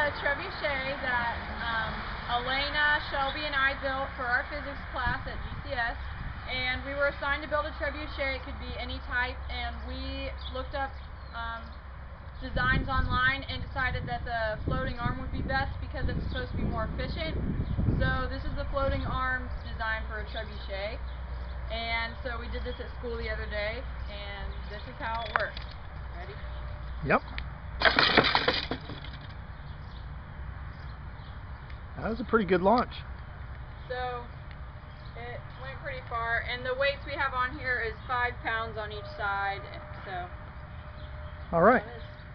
a trebuchet that Elena, Shelby, and I built for our physics class at GCS. And we were assigned to build a trebuchet. It could be any type, and we looked up designs online and decided that the floating arm would be best because it's supposed to be more efficient. So this is the floating arm design for a trebuchet. And so we did this at school the other day, and this is how it works. Ready? Yep. That was a pretty good launch. So it went pretty far, and the weights we have on here is 5 pounds on each side. So. All right.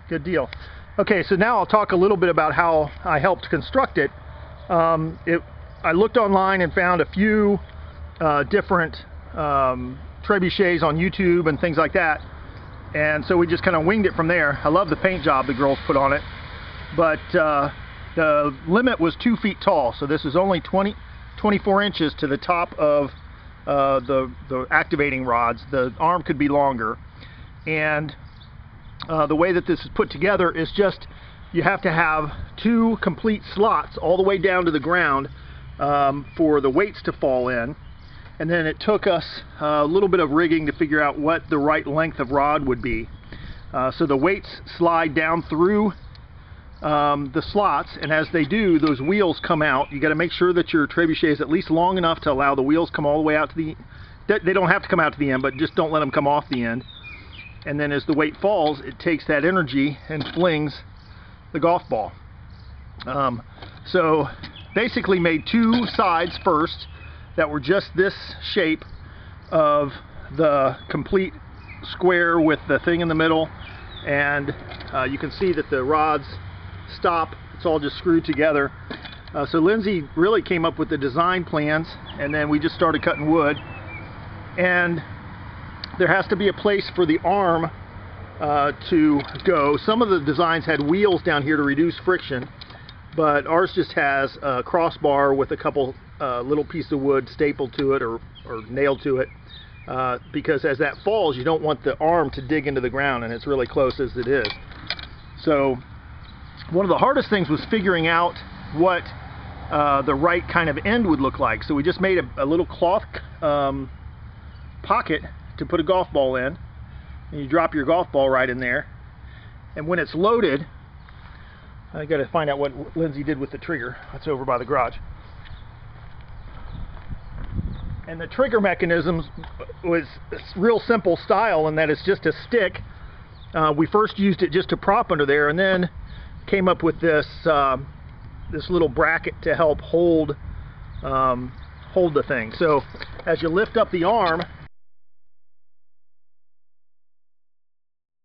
Good deal. Okay, so now I'll talk a little bit about how I helped construct it. I looked online and found a few different trebuchets on YouTube and things like that, and so we just kind of winged it from there. I love the paint job the girls put on it, but the limit was 2 feet tall, so this is only 24 inches to the top of the activating rods. The arm could be longer, and the way that this is put together is just you have to have 2 complete slots all the way down to the ground for the weights to fall in. And then it took us a little bit of rigging to figure out what the right length of rod would be. So the weights slide down through the slots, and as they do, those wheels come out. You got to make sure that your trebuchet is at least long enough to allow the wheels come all the way out to the. They don't have to come out to the end, but just don't let them come off the end. And then as the weight falls, it takes that energy and flings the golf ball. So basically made 2 sides first that were just this shape of the complete square with the thing in the middle, and you can see that the rods stop. It's all just screwed together. So Lindsay really came up with the design plans, and then we just started cutting wood. And there has to be a place for the arm to go. Some of the designs had wheels down here to reduce friction, but ours just has a crossbar with a couple little pieces of wood stapled to it or nailed to it, because as that falls, you don't want the arm to dig into the ground, and it's really close as it is. So one of the hardest things was figuring out what the right kind of end would look like. So we just made a little cloth pocket to put a golf ball in, and you drop your golf ball right in there, and when it's loaded, I got to find out what Lindsay did with the trigger. That's over by the garage. And the trigger mechanism was real simple style in that it's just a stick. We first used it just to prop under there, and then came up with this this little bracket to help hold the thing. So as you lift up the arm,